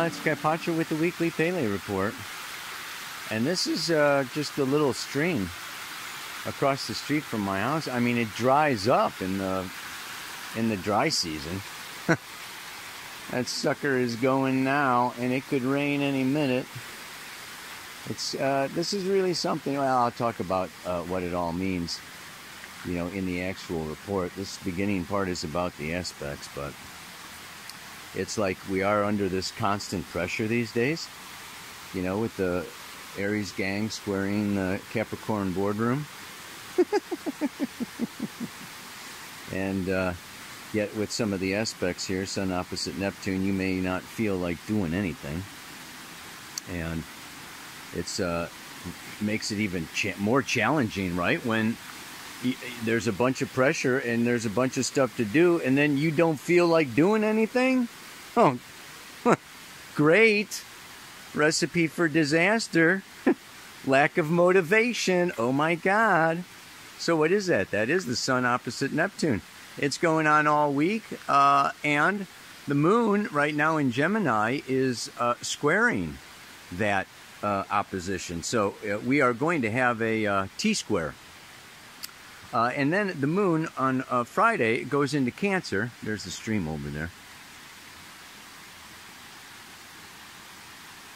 it's Carpaccio with the weekly Pele report. And this is just a little stream across the street from my house. I mean, it dries up in the dry season. That sucker is going now, and it could rain any minute. It's this is really something. Well, I'll talk about what it all means, you know, in the actual report. This beginning part is about the aspects, but it's like we are under this constant pressure these days, you know, with the Aries gang squaring the Capricorn boardroom. And yet with some of the aspects here, Sun opposite Neptune, you may not feel like doing anything. And it's makes it even more challenging, right? When there's a bunch of pressure and there's a bunch of stuff to do, and then you don't feel like doing anything. Oh, great recipe for disaster. Lack of motivation. Oh my God. So what is that? That is the Sun opposite Neptune. It's going on all week, and the moon right now in Gemini is squaring that opposition. So we are going to have a T-square. And then the moon on Friday goes into Cancer. There's the stream over there.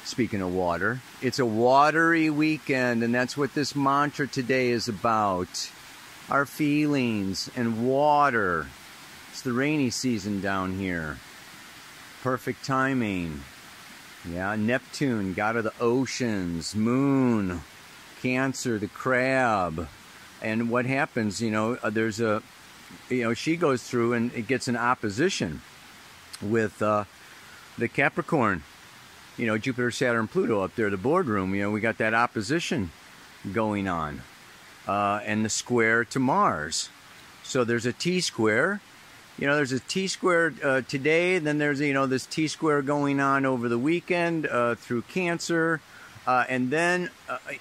Speaking of water, it's a watery weekend, and that's what this mantra today is about. Our feelings and water. It's the rainy season down here. Perfect timing. Yeah, Neptune, god of the oceans. Moon, Cancer, the crab. And what happens, you know, there's a, you know, she goes through and it gets an opposition with the Capricorn. You know, Jupiter, Saturn, Pluto up there, the boardroom. You know, we got that opposition going on. And the square to Mars. So there's a T-square. You know, there's a T-square today. Then there's, you know, this T-square going on over the weekend through Cancer. And then,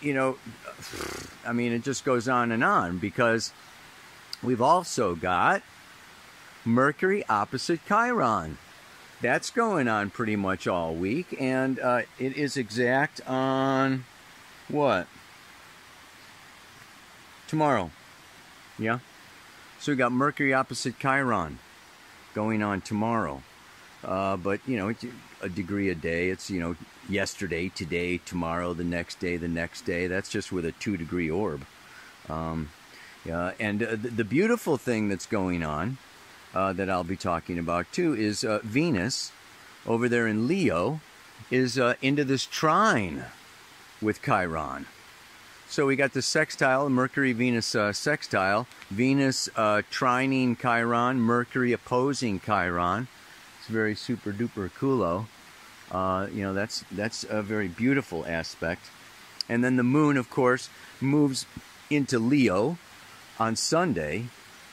you know, I mean, it just goes on because we've also got Mercury opposite Chiron. That's going on pretty much all week. And it is exact on what? Tomorrow. Yeah. So we got Mercury opposite Chiron going on tomorrow. But, you know, it's a degree a day. It's, you know, yesterday, today, tomorrow, the next day, the next day. That's just with a 2-degree orb. Yeah. And the beautiful thing that's going on that I'll be talking about too is Venus over there in Leo is into this trine with Chiron. So we got the sextile, Mercury-Venus sextile, Venus trining Chiron, Mercury opposing Chiron. It's very super duper coolo. You know, that's a very beautiful aspect. And then the moon, of course, moves into Leo on Sunday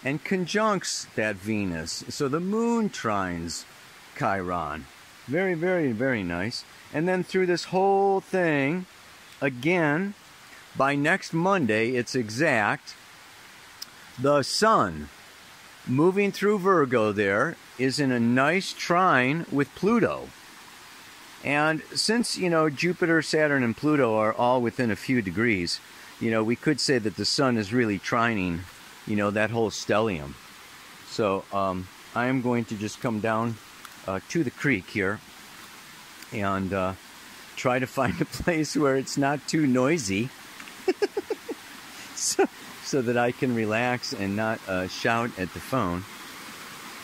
and conjuncts that Venus. So the moon trines Chiron. Very, very, very nice. And then through this whole thing, again, by next Monday, it's exact. The sun, moving through Virgo there, is in a nice trine with Pluto. And since, you know, Jupiter, Saturn, and Pluto are all within a few degrees, you know, we could say that the sun is really trining, you know, that whole stellium. So I am going to just come down to the creek here and try to find a place where it's not too noisy. so that I can relax and not shout at the phone.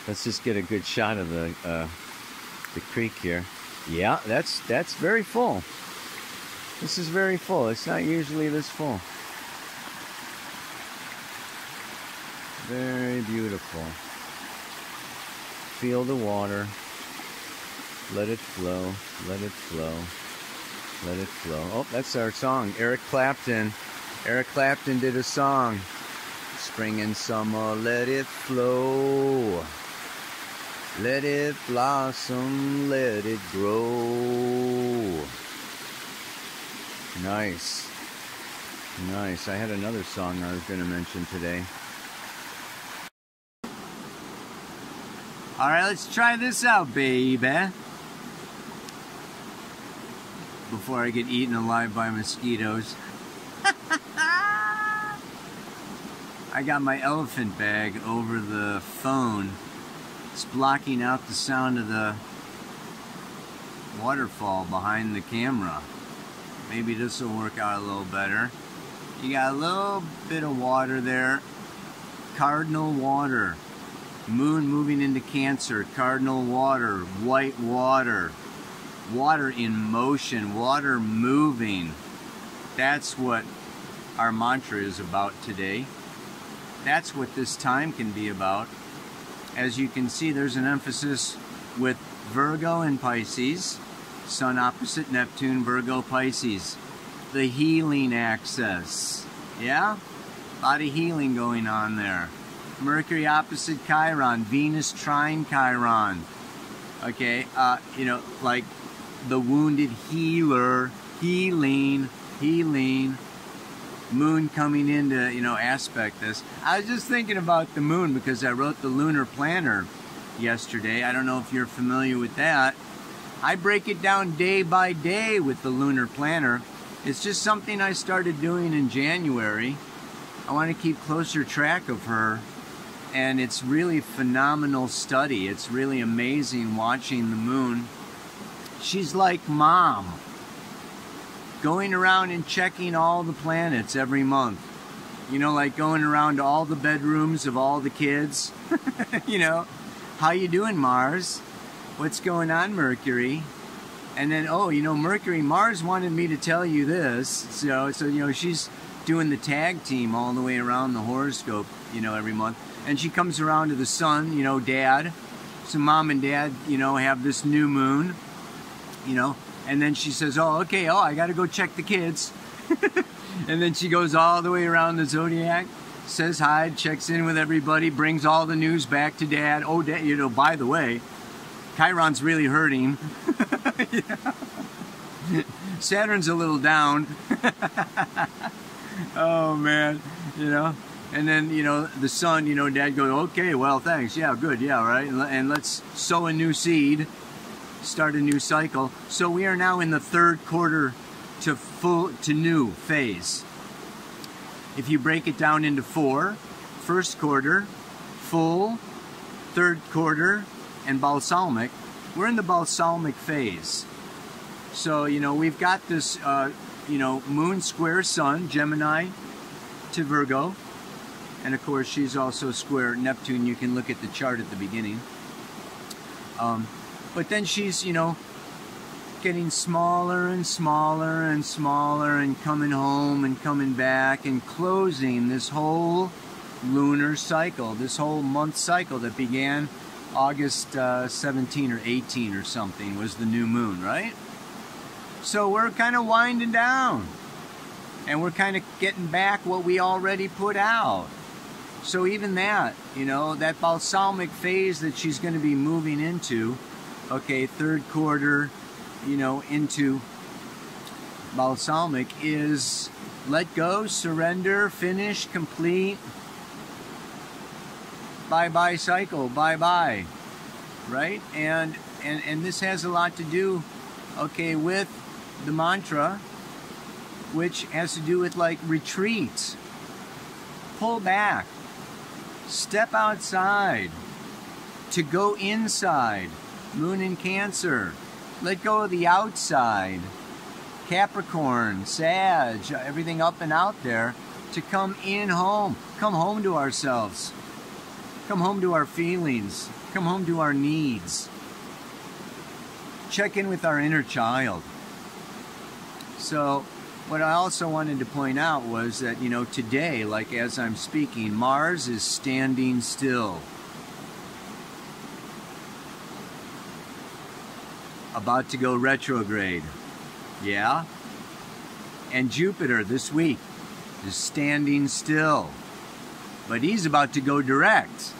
Let's just get a good shot of the creek here. Yeah, that's very full. This is very full. It's not usually this full. Very beautiful. Feel the water. Let it flow. Let it flow. Let it flow. Oh, that's our song. Eric Clapton. Eric Clapton did a song. Spring and summer, let it flow. Let it blossom, let it grow. Nice. Nice. I had another song I was going to mention today. All right, let's try this out, baby. before I get eaten alive by mosquitoes. I got my elephant bag over the phone. It's blocking out the sound of the waterfall behind the camera. Maybe this will work out a little better. You got a little bit of water there. Cardinal water. Moon moving into Cancer. Cardinal water. White water. Water in motion. Water moving. That's what our mantra is about today. That's what this time can be about. As you can see, there's an emphasis with Virgo and Pisces. Sun opposite Neptune, Virgo, Pisces. The healing axis. Yeah? A lot of healing going on there. Mercury opposite Chiron. Venus trine Chiron. Okay, you know, like the wounded healer. Healing. Moon coming in to, you know, aspect this. I was just thinking about the moon because I wrote the lunar planner yesterday. I don't know if you're familiar with that. I break it down day by day with the lunar planner. It's just something I started doing in January. I want to keep closer track of her, and it's really phenomenal study. It's really amazing watching the moon. She's like mom, going around and checking all the planets every month. You know, like going around to all the bedrooms of all the kids. You know, how you doing, Mars? What's going on, Mercury? And then, oh, you know, Mercury, Mars wanted me to tell you this. So you know, she's doing the tag team all the way around the horoscope, you know, every month. And she comes around to the sun, you know, dad. So mom and dad, you know, have this new moon, you know. And then she says, oh, okay, oh, I got to go check the kids. And then she goes all the way around the zodiac, says hi, checks in with everybody, brings all the news back to dad. Oh, dad, you know, by the way, Chiron's really hurting. Saturn's a little down. Oh, man, you know. And then, you know, the sun, you know, dad goes, okay, well, thanks. Yeah, good. Yeah, right. And let's sow a new seed. Start a new cycle. So we are now in the third quarter to new phase. If you break it down into four, first quarter, full, third quarter, and balsamic, we're in the balsamic phase. So, you know, we've got this, you know, moon square sun, Gemini to Virgo. And of course, she's also square Neptune. You can look at the chart at the beginning. But then she's, you know, getting smaller and smaller and smaller and coming home and coming back and closing this whole lunar cycle, this whole month cycle that began August 17 or 18 or something was the new moon, right? So we're kind of winding down and we're kind of getting back what we already put out. So even that, you know, that balsamic phase that she's going to be moving into, okay, third quarter, you know, into balsamic is let go, surrender, finish, complete, bye-bye cycle, bye-bye, right? And this has a lot to do, okay, with the mantra, which has to do with like retreat, pull back, step outside, to go inside. Moon in Cancer, let go of the outside. Capricorn, Sag, everything up and out there, to come in home. Come home to ourselves. Come home to our feelings. Come home to our needs. Check in with our inner child. So, what I also wanted to point out was that, you know, today, like as I'm speaking, Mars is standing still. About to go retrograde. Yeah? And Jupiter this week is standing still. But he's about to go direct.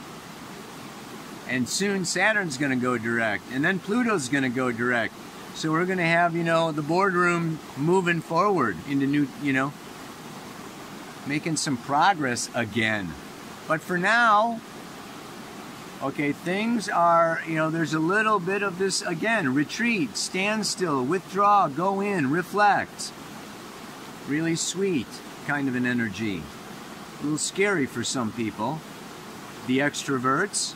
And soon Saturn's going to go direct. And then Pluto's going to go direct. So we're going to have, you know, the boardroom moving forward into new, you know, making some progress again. But for now, Okay, things are, there's a little bit of this, again, retreat, stand still, withdraw, go in, reflect. Really sweet kind of an energy. A little scary for some people. The extroverts,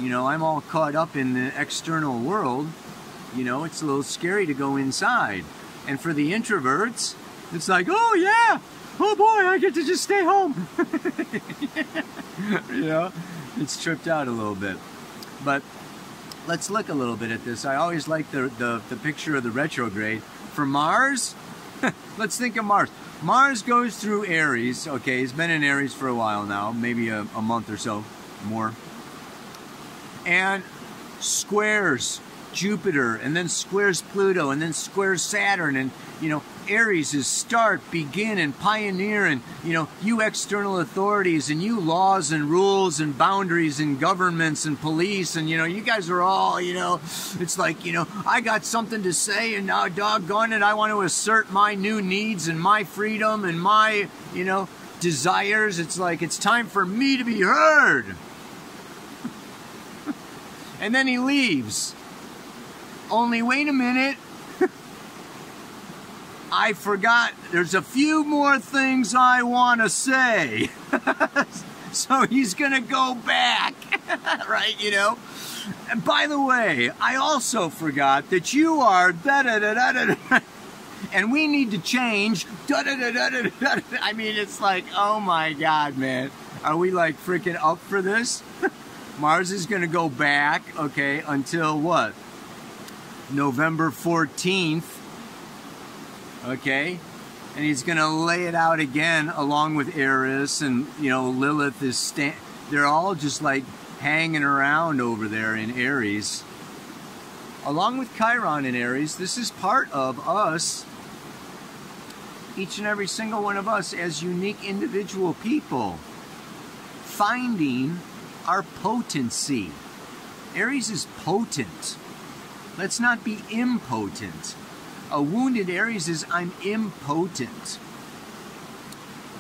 I'm all caught up in the external world. It's a little scary to go inside. And for the introverts, it's like, oh yeah, oh boy, I get to just stay home. It's tripped out a little bit. But let's look a little bit at this. I always like the picture of the retrograde. For Mars, let's think of Mars. Mars goes through Aries. Okay, he's been in Aries for a while now, maybe a month or so more. And squares Jupiter, and then squares Pluto, and then squares Saturn, and Aries is start, begin, and pioneer, and you external authorities, and you laws and rules and boundaries and governments and police, and you guys are all, it's like, I got something to say, and now doggone it, I want to assert my new needs and my freedom and my, desires. It's like, it's time for me to be heard. And then he leaves. Only wait a minute. I forgot. There's a few more things I want to say. So he's going to go back. Right, And by the way, I also forgot that you are da-da-da-da-da-da. And we need to change. Da-da-da-da-da-da. I mean, it's like, oh my God, man. Are we like freaking up for this? Mars is going to go back, okay, until what? November 14th, okay, and he's going to lay it out again along with Eris, and Lilith is they're all just like hanging around over there in Aries, along with Chiron in Aries. This is part of us, each and every single one of us as unique individual people, finding our potency. Aries is potent. Let's not be impotent. A wounded Aries is, I'm impotent.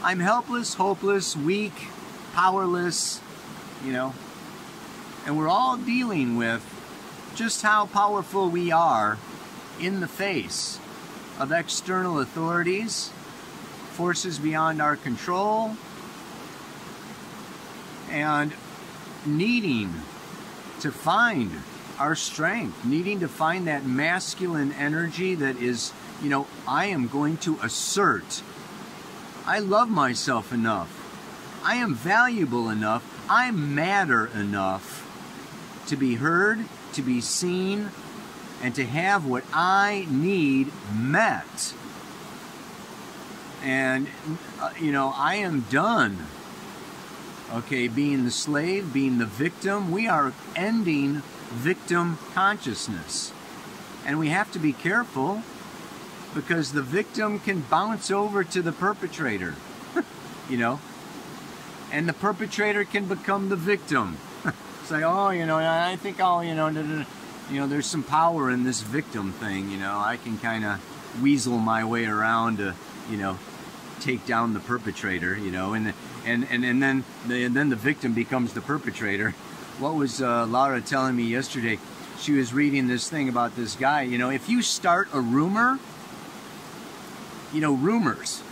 I'm helpless, hopeless, weak, powerless, And we're all dealing with just how powerful we are in the face of external authorities, forces beyond our control, and needing to find our strength, needing to find that masculine energy that is, I am going to assert. I love myself enough. I am valuable enough. I matter enough to be heard, to be seen, and to have what I need met. And, I am done. Okay, being the slave, being the victim. We are ending victim consciousness. And we have to be careful because the victim can bounce over to the perpetrator, and the perpetrator can become the victim. It's like, oh, I think I'll, there's some power in this victim thing, I can kind of weasel my way around to, take down the perpetrator, and then the victim becomes the perpetrator. What was Laura telling me yesterday? She was reading this thing about this guy. If you start a rumor, rumors.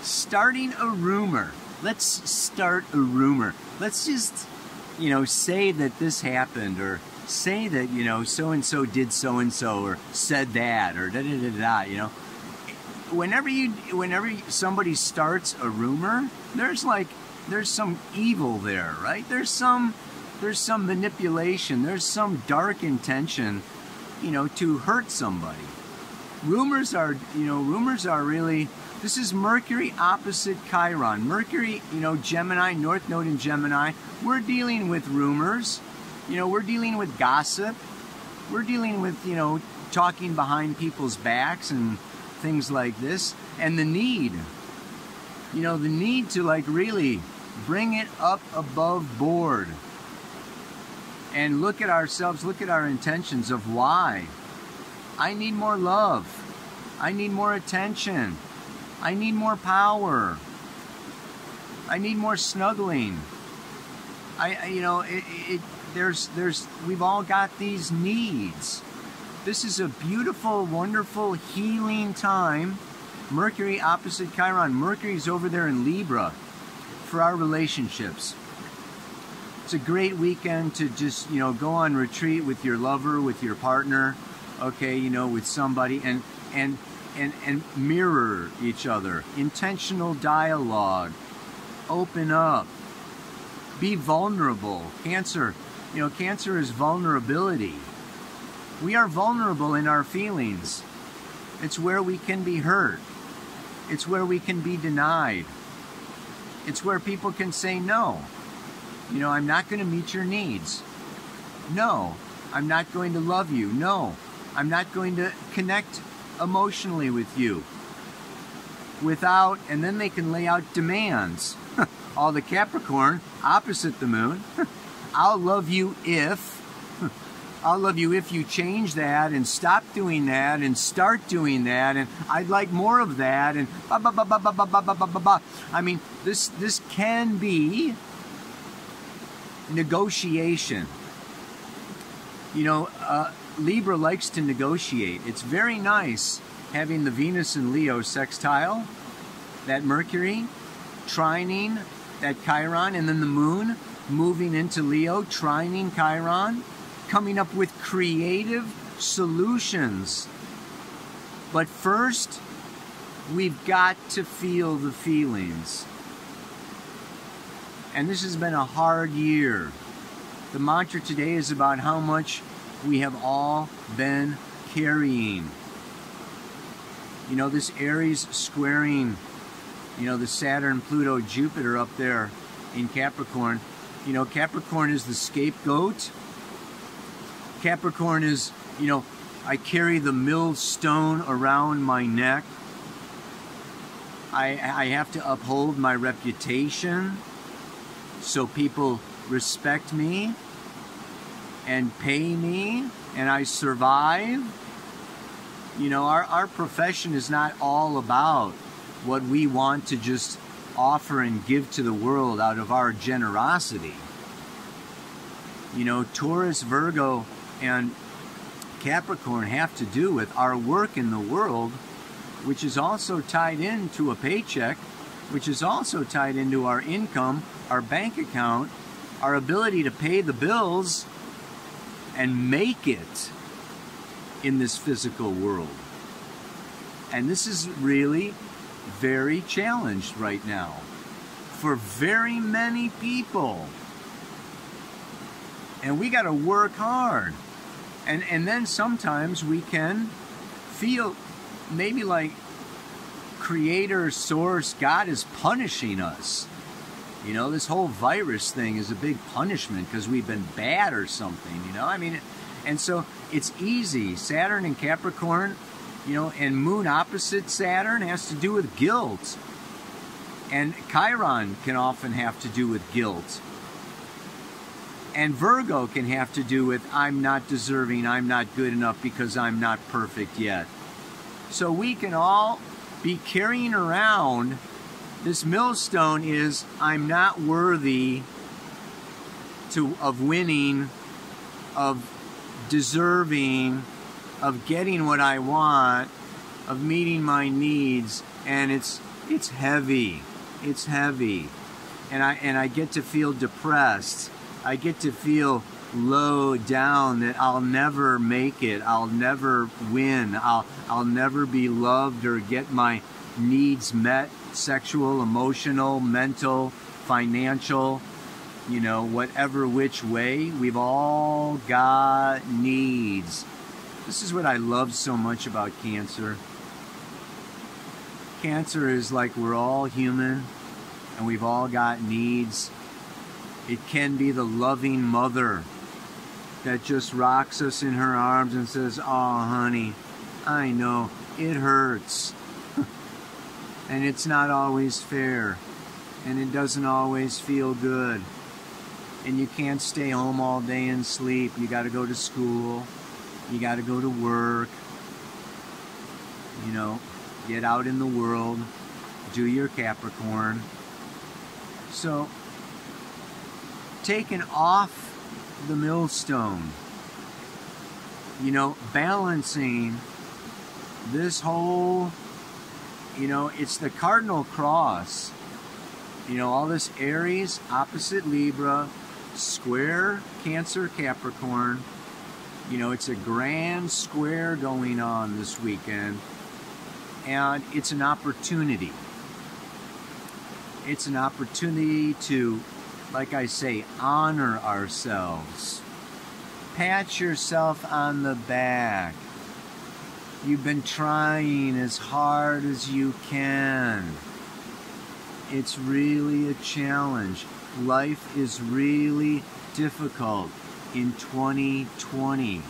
Starting a rumor. Let's start a rumor. Let's just, say that this happened, or say that, so-and-so did so-and-so, or said that, or da-da-da-da, Whenever somebody starts a rumor, there's some evil there, right? There's some manipulation, there's some dark intention, to hurt somebody. Rumors are really, this is Mercury opposite Chiron. Mercury, Gemini, North Node in Gemini. We're dealing with rumors, we're dealing with gossip, we're dealing with, talking behind people's backs and things like this, and the need to really bring it up above board and look at ourselves, look at our intentions of why. I need more love. I need more attention. I need more power. I need more snuggling. we've all got these needs. This is a beautiful, wonderful, healing time. Mercury opposite Chiron. Mercury's over there in Libra for our relationships. It's a great weekend to just, go on retreat with your lover, with your partner, okay, with somebody, and mirror each other. Intentional dialogue. Open up. Be vulnerable. Cancer, Cancer is vulnerability. We are vulnerable in our feelings. It's where we can be hurt. It's where we can be denied. It's where people can say no. I'm not going to meet your needs. No, I'm not going to love you. No, I'm not going to connect emotionally with you. And then they can lay out demands. All the Capricorn, opposite the moon. I'll love you if you change that and stop doing that and start doing that, and I'd like more of that, and ba ba ba ba ba ba ba ba ba ba. I mean, this can be negotiation. Libra likes to negotiate. It's very nice having the Venus and Leo sextile, that Mercury trining that Chiron, and then the moon moving into Leo, trining Chiron, coming up with creative solutions. But first, we've got to feel the feelings. And this has been a hard year. The mantra today is about how much we have all been carrying. This Aries squaring, the Saturn, Pluto, Jupiter up there in Capricorn. Capricorn is the scapegoat. Capricorn is, I carry the millstone around my neck. I have to uphold my reputation so people respect me and pay me and I survive. Our profession is not all about what we want to just offer and give to the world out of our generosity. Taurus, Virgo, and Capricorn have to do with our work in the world, which is also tied into a paycheck, which is also tied into our income, our bank account, our ability to pay the bills and make it in this physical world. And this is really very challenged right now for very many people. And we got to work hard. And then sometimes we can feel maybe like Creator, Source, God is punishing us. This whole virus thing is a big punishment because we've been bad or something, and so it's easy. Saturn and Capricorn, and moon opposite Saturn has to do with guilt. And Chiron can often have to do with guilt. And Virgo can have to do with I'm not deserving, I'm not good enough because I'm not perfect yet. So we can all be carrying around this millstone is I'm not worthy of winning, of deserving, of getting what I want, of meeting my needs, and it's heavy. It's heavy. And I get to feel depressed. I get to feel low down that I'll never make it. I'll never win. I'll never be loved or get my needs met, sexual, emotional, mental, financial, whatever which way. We've all got needs. This is what I love so much about Cancer. Cancer is like we're all human and we've all got needs. It can be the loving mother that just rocks us in her arms and says, "Oh, honey, I know, it hurts." And it's not always fair. And it doesn't always feel good. And you can't stay home all day and sleep. You got to go to school. You got to go to work. Get out in the world. Do your Capricorn. So taken off the millstone. You know, balancing this whole, you know, it's the cardinal cross. You know, all this Aries, opposite Libra, square Cancer, Capricorn. You know, it's a grand square going on this weekend. And it's an opportunity. It's an opportunity to, like I say, honor ourselves. Pat yourself on the back. You've been trying as hard as you can. It's really a challenge. Life is really difficult in 2020.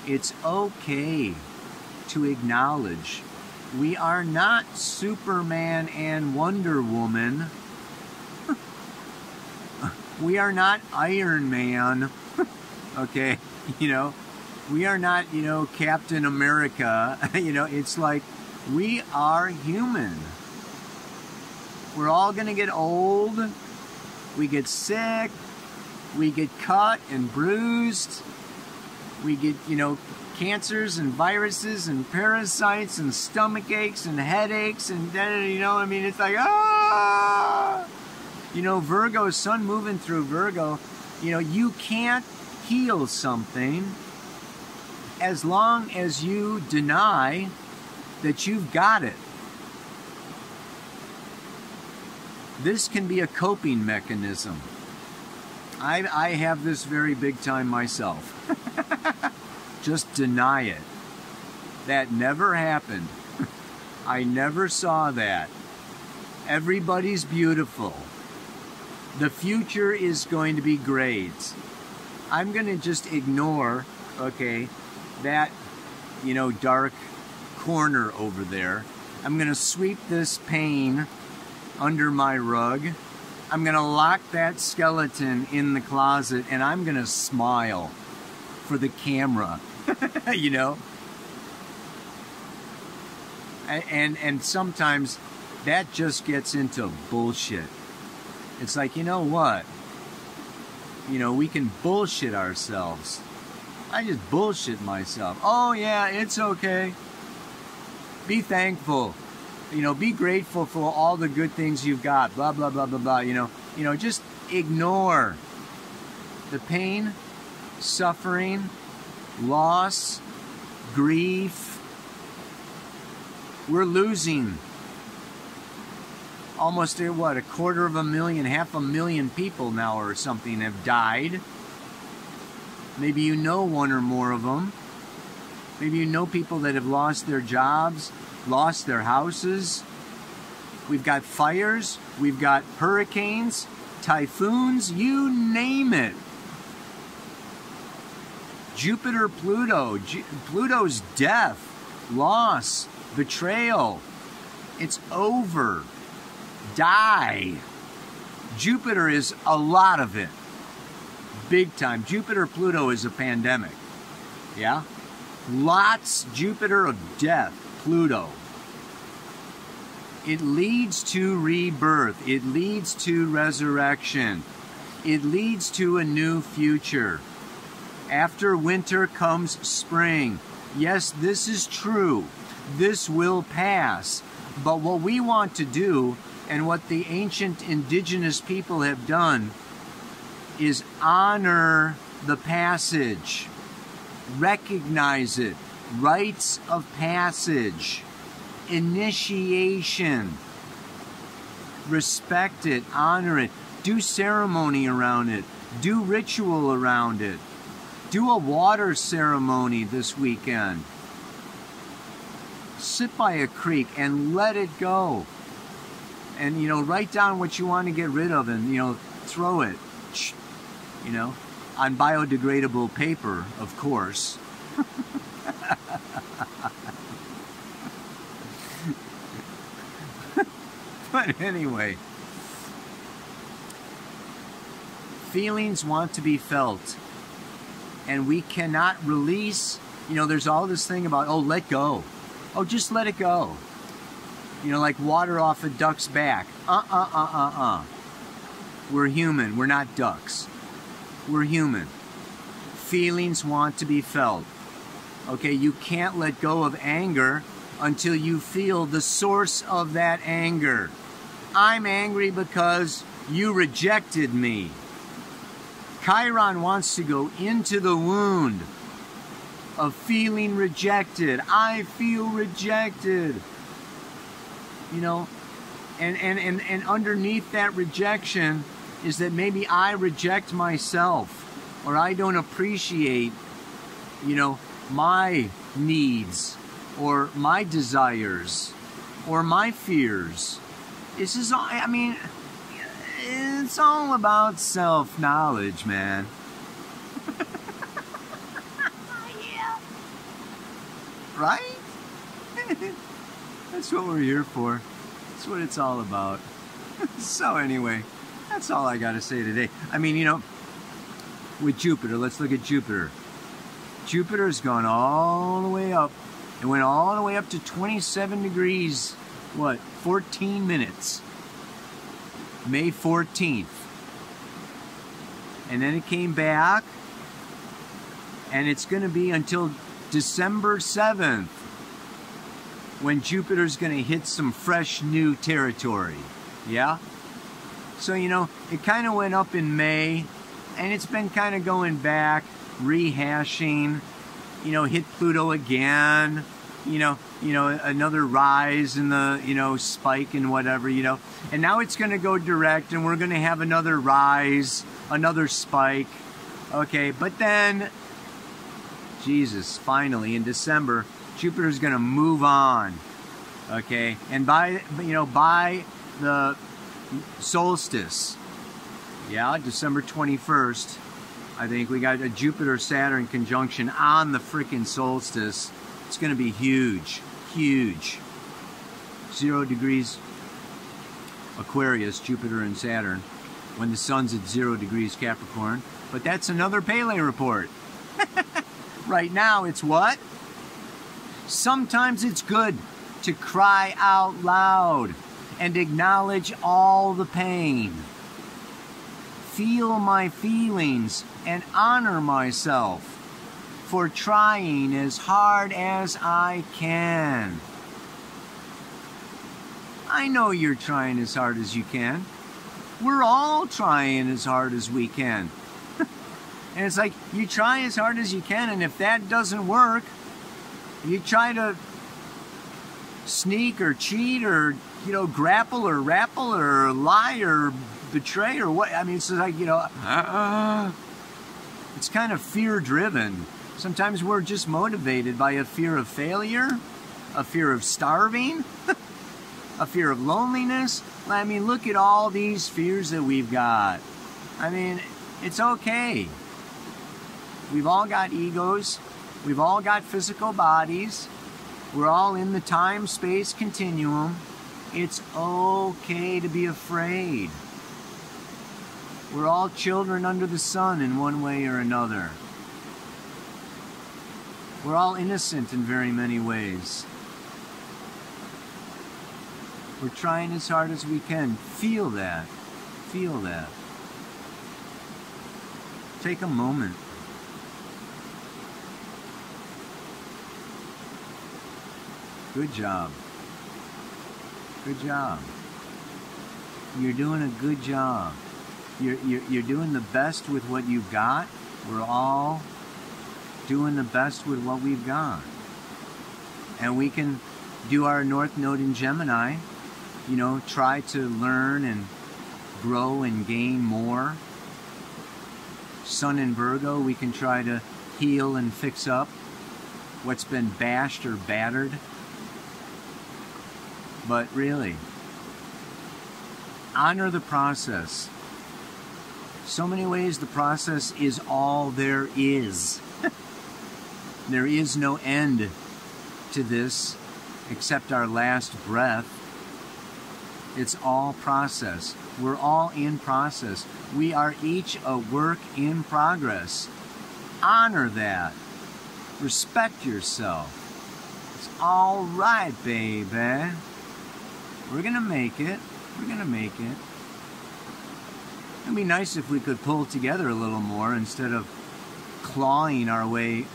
It's okay to acknowledge we are not Superman and Wonder Woman. We are not Iron Man. Okay, you know, we are not, you know, Captain America. You know, it's like we are human. We're all going to get old. We get sick. We get cut and bruised. We get, you know, cancers and viruses and parasites and stomach aches and headaches and, you know, I mean, it's like, ah! You know, Virgo, sun moving through Virgo, you know, you can't heal something as long as you deny that you've got it. This can be a coping mechanism. I have this very big time myself. Just deny it. That never happened. I never saw that. Everybody's beautiful. The future is going to be great. I'm going to just ignore, okay, that, you know, dark corner over there. I'm going to sweep this pain under my rug. I'm going to lock that skeleton in the closet, and I'm going to smile for the camera, you know? And sometimes that just gets into bullshit. It's like, you know what? You know, we can bullshit ourselves. I just bullshit myself. Oh, yeah, it's okay. Be thankful. You know, be grateful for all the good things you've got. Blah, blah, blah, blah, blah. You know, just ignore the pain, suffering, loss, grief. We're losing almost, what, 250,000, 500,000 people now or something have died. Maybe you know one or more of them. Maybe you know people that have lost their jobs, lost their houses. We've got fires, we've got hurricanes, typhoons, you name it. Jupiter, Pluto, Pluto's death, loss, betrayal. It's over. Die. Jupiter is a lot of it. Big time. Jupiter, Pluto is a pandemic. Yeah? Lots, Jupiter of death, Pluto. It leads to rebirth. It leads to resurrection. It leads to a new future. After winter comes spring. Yes, this is true. This will pass. But what we want to do, and what the ancient indigenous people have done, is honor the passage. Recognize it. Rites of passage. Initiation. Respect it. Honor it. Do ceremony around it. Do ritual around it. Do a water ceremony this weekend. Sit by a creek and let it go. And, you know, write down what you want to get rid of and, you know, throw it, you know, on biodegradable paper, of course. But anyway, feelings want to be felt. And we cannot release, you know, there's all this thing about, oh, let go. Oh, just let it go. You know, like water off a duck's back. We're human. We're not ducks. We're human. Feelings want to be felt. Okay, you can't let go of anger until you feel the source of that anger. I'm angry because you rejected me. Chiron wants to go into the wound of feeling rejected. I feel rejected. You know, and underneath that rejection is that maybe I reject myself, or I don't appreciate, you know, my needs or my desires or my fears. This is all, I mean, it's all about self-knowledge, man. Yeah. Right? That's what we're here for. That's what it's all about. So anyway, that's all I got to say today. I mean, you know, with Jupiter, let's look at Jupiter. Jupiter's gone all the way up. It went all the way up to 27 degrees, what, 14 minutes. May 14th. And then it came back, and it's going to be until December 7th when Jupiter's going to hit some fresh new territory. Yeah? So, you know, it kind of went up in May, and it's been kind of going back, rehashing, you know, hit Pluto again, you know, another rise in the, you know, spike and whatever, you know. And now it's going to go direct, and we're going to have another rise, another spike. Okay, but then, Jesus, finally, in December, Jupiter's going to move on. Okay, and by the solstice, yeah, December 21st, I think we got a Jupiter-Saturn conjunction on the frickin' solstice. It's going to be huge, huge. 0 degrees Aquarius, Jupiter and Saturn, when the sun's at 0 degrees Capricorn. But that's another Pele report. Right now, it's what? Sometimes it's good to cry out loud and acknowledge all the pain. Feel my feelings and honor myself for trying as hard as I can. I know you're trying as hard as you can. We're all trying as hard as we can. And it's like, you try as hard as you can, and if that doesn't work, you try to sneak or cheat or, you know, grapple or rapple or lie or betray or what. I mean, it's like, you know, it's kind of fear-driven. Sometimes we're just motivated by a fear of failure, a fear of starving, a fear of loneliness. I mean, look at all these fears that we've got. I mean, it's okay. We've all got egos. We've all got physical bodies. We're all in the time-space continuum. It's okay to be afraid. We're all children under the sun in one way or another. We're all innocent in very many ways. We're trying as hard as we can. Feel that. Feel that. Take a moment. Good job. Good job. You're doing a good job. You're doing the best with what you've got. We're all doing the best with what we've got. And we can do our North Node in Gemini, you know, try to learn and grow and gain more. Sun in Virgo, we can try to heal and fix up what's been bashed or battered. But really, honor the process. So many ways the process is all there is. There is no end to this except our last breath. It's all process. We're all in process. We are each a work in progress. Honor that. Respect yourself. It's all right, baby. We're going to make it. We're going to make it. It'd be nice if we could pull together a little more instead of clawing our way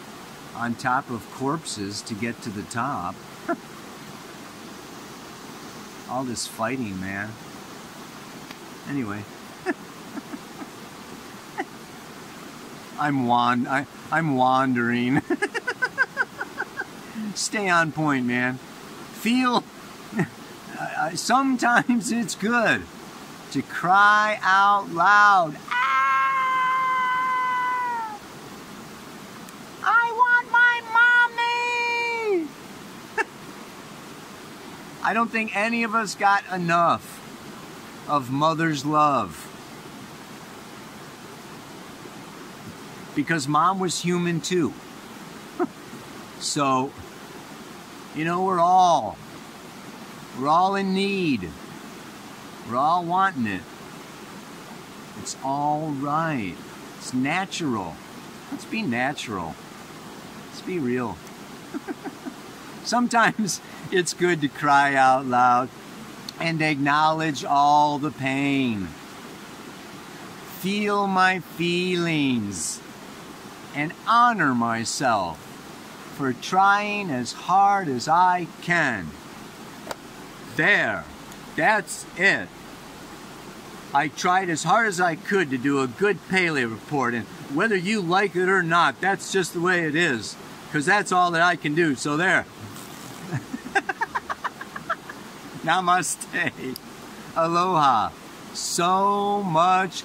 on top of corpses to get to the top. All this fighting, man. Anyway. I'm wandering. Stay on point, man. Feel... sometimes it's good to cry out loud. Ah! I want my mommy! I don't think any of us got enough of mother's love. Because mom was human too. So, you know, we're all in need. We're all wanting it. It's all right. It's natural. Let's be natural. Let's be real. Sometimes it's good to cry out loud and acknowledge all the pain. Feel my feelings and honor myself for trying as hard as I can. There, that's it. I tried as hard as I could to do a good paleo report, and whether you like it or not, that's just the way it is, because that's all that I can do, so there. Namaste. Aloha. So much